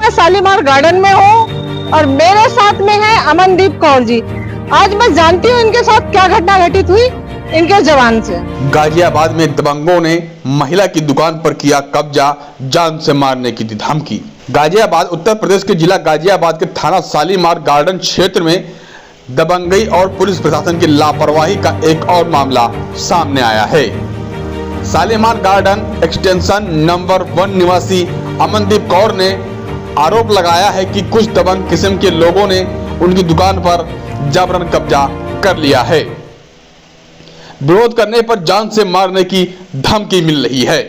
मैं शालीमार गार्डन में हूँ और मेरे साथ में है अमनदीप कौर जी। आज मैं जानती हूँ इनके साथ क्या घटना घटित हुई इनके जवान से। गाजियाबाद में दबंगों ने महिला की दुकान पर किया कब्जा, जान से मारने की दी धमकी। गाजियाबाद उत्तर प्रदेश के जिला गाजियाबाद के थाना शालीमार गार्डन क्षेत्र में दबंगई और पुलिस प्रशासन की लापरवाही का एक और मामला सामने आया है। शालीमार गार्डन एक्सटेंशन नंबर 1 निवासी अमनदीप कौर ने आरोप लगाया है कि कुछ दबंग किस्म के लोगों ने उनकी दुकान पर जबरन कब्जा कर लिया है। विरोध करने पर जान से मारने की धमकी मिल रही है।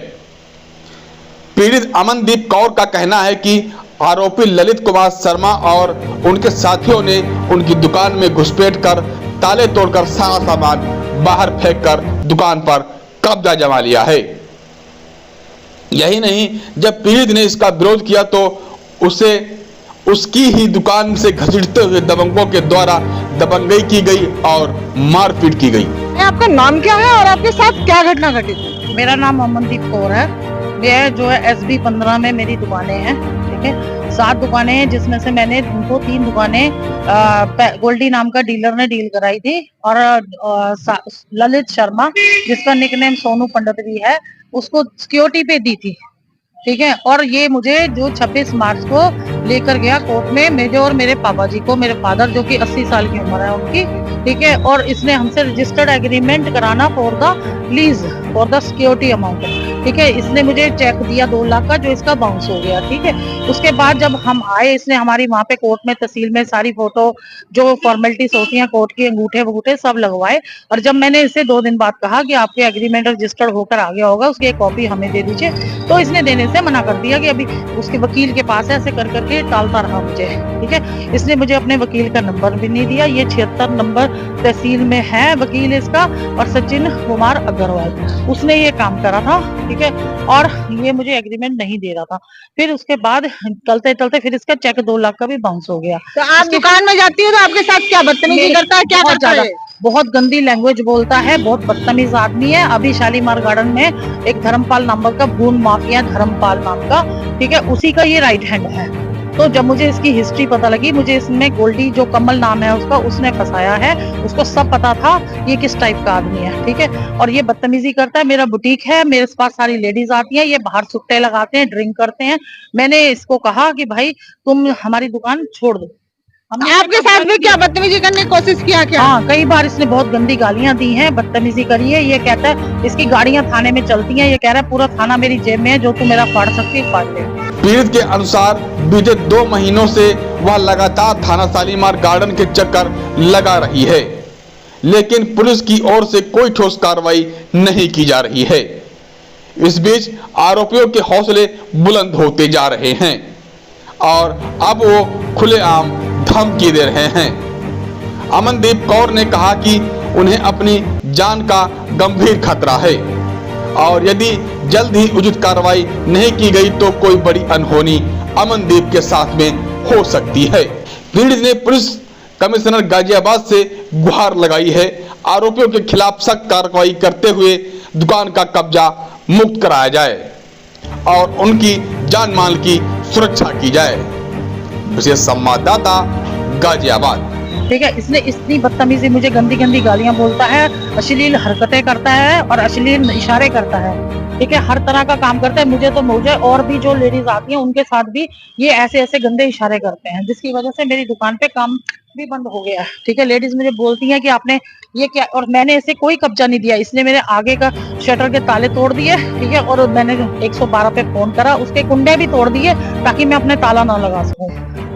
पीड़ित अमनदीप कौर का कहना है कि आरोपी ललित कुमार शर्मा और उनके साथियों ने उनकी दुकान में घुसपैठ कर ताले तोड़कर सारा सामान बाहर फेंककर दुकान पर कब्जा जमा लिया है। यही नहीं, जब पीड़ित ने इसका विरोध किया तो उसे उसकी ही दुकान से घसीटते हुए दबंगों के द्वारा दबंगई की गई और मारपीट की गई। आपका नाम क्या है और आपके साथ क्या घटना घटित हुई? मेरा नाम अमनदीप कौर है। यह जो है SB 15 में मेरी दुकानें हैं। ठीक है, 7 दुकानें हैं जिसमें से मैंने उनको 3 दुकानें गोल्डी नाम का डीलर ने डील कराई थी और ललित शर्मा जिसका निकनेम सोनू पंडित भी है उसको सिक्योरिटी पे दी थी। ठीक है, और ये मुझे जो 26 मार्च को लेकर गया कोर्ट में, मुझे और मेरे पापा जी को, मेरे फादर जो कि 80 साल की उम्र है उनकी। ठीक है, और इसने हमसे रजिस्टर्ड एग्रीमेंट कराना for the lease for the security amount. ठीक है, इसने मुझे चेक दिया 2 लाख का जो इसका बाउंस हो गया। ठीक है, उसके बाद जब हम आए इसने हमारी वहां पे कोर्ट में तहसील में सारी फोटो जो फॉर्मेलिटीज होती हैं कोर्ट की, अंगूठे वगूठे सब लगवाए। और जब मैंने इसे 2 दिन बाद कहा कि आपके एग्रीमेंट रजिस्टर्ड होकर आ गया होगा, उसकी एक कॉपी हमें दे दीजिए, तो इसने देने से मना कर दिया कि अभी उसके वकील के पास ऐसे कर करके टालता रहा मुझे। ठीक है, इसने मुझे अपने वकील का नंबर भी नहीं दिया। ये 76 नंबर तहसील में है वकील इसका और सचिन कुमार अग्रवाल, उसने ये काम करा था। ठीक है, और ये मुझे एग्रीमेंट नहीं दे रहा था। फिर उसके बाद चलते चलते फिर इसका चेक 2 लाख का भी बाउंस हो गया। तो आप दुकान में जाती हो तो आपके साथ क्या बदतमीजी करता है, क्या करता है? बहुत गंदी लैंग्वेज बोलता है, बहुत बदतमीज आदमी है। अभी शालीमार गार्डन में एक धर्मपाल नंबर का भून माफिया, धर्मपाल नाम का, ठीक है, उसी का ये राइट हैंड है। तो जब मुझे इसकी हिस्ट्री पता लगी, मुझे इसमें गोल्डी जो कमल नाम है उसका, उसने फंसाया है, उसको सब पता था ये किस टाइप का आदमी है। ठीक है, और ये बदतमीजी करता है। मेरा बुटीक है, मेरे पास सारी लेडीज आती हैं, ये बाहर सुट्टे लगाते हैं, ड्रिंक करते हैं। मैंने इसको कहा कि भाई तुम हमारी दुकान छोड़ दो। आपके साथ भी क्या बदतमीजी करने की कोशिश किया क्या? हाँ, कई बार इसने बहुत गंदी गालियां दी हैं, बदतमीजी करी है। ये कहता है इसकी गाड़ियां थाने में चलती हैं, ये कह रहा है पूरा थाना मेरी जेब में है, जो तू मेरा फाड़ सकती है फाड़ ले। पीड़ित के अनुसार बीते 2 महीनों से वह लगातार थाना शालीमार गार्डन के चक्कर लगा रही है, लेकिन पुलिस की ओर से कोई ठोस कार्रवाई नहीं की जा रही है। इस बीच आरोपियों के हौसले बुलंद होते जा रहे हैं और अब वो खुलेआम धमकी दे रहे हैं। अमनदीप कौर ने कहा कि उन्हें अपनी जान का गंभीर खतरा है और यदि जल्द ही उचित कार्रवाई नहीं की गई तो कोई बड़ी अनहोनी अमनदीप के साथ में हो सकती है। पीड़ित ने पुलिस कमिश्नर गाजियाबाद से गुहार लगाई है, आरोपियों के खिलाफ सख्त कार्रवाई करते हुए दुकान का कब्जा मुक्त कराया जाए और उनकी जान माल की सुरक्षा की जाए। विशेष संवाददाता गाजियाबाद। ठीक है, इसने इतनी बदतमीजी, मुझे गंदी गंदी गालियां बोलता है, अश्लील हरकतें करता है और अश्लील इशारे करता है। ठीक है, हर तरह का काम करता है। मुझे और भी जो लेडीज आती हैं उनके साथ भी ये ऐसे ऐसे गंदे इशारे करते हैं, जिसकी वजह से मेरी दुकान पे काम भी बंद हो गया। ठीक है, लेडीज मुझे बोलती हैं कि आपने ये क्या, और मैंने इसे कोई कब्जा नहीं दिया। इसने मेरे आगे का शटर के ताले तोड़ दिए। ठीक है, और मैंने 112 पे फोन करा, उसके कुंडे भी तोड़ दिए ताकि मैं अपने ताला ना लगा सकूं।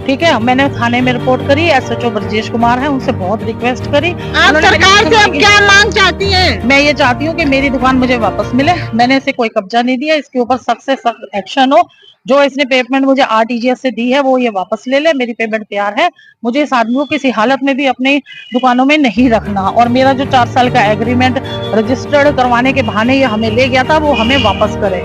ठीक है, मैंने थाने में रिपोर्ट करी, SHO ब्रजेश कुमार है, उनसे बहुत रिक्वेस्ट करी। आप सरकार से अब क्या मांग चाहती हैं? मैं ये चाहती हूँ कि मेरी दुकान मुझे वापस मिले। मैंने इसे कोई कब्जा नहीं दिया, इसके ऊपर सख्त से सख्त एक्शन हो। जो इसने पेमेंट मुझे RTGS से दी है वो ये वापस ले ले, मेरी पेमेंट तैयार है। मुझे इस आदमी को किसी हालत में भी अपनी दुकानों में नहीं रखना, और मेरा जो 4 साल का एग्रीमेंट रजिस्टर्ड करवाने के बहाने ये हमें ले गया था वो हमें वापस करे।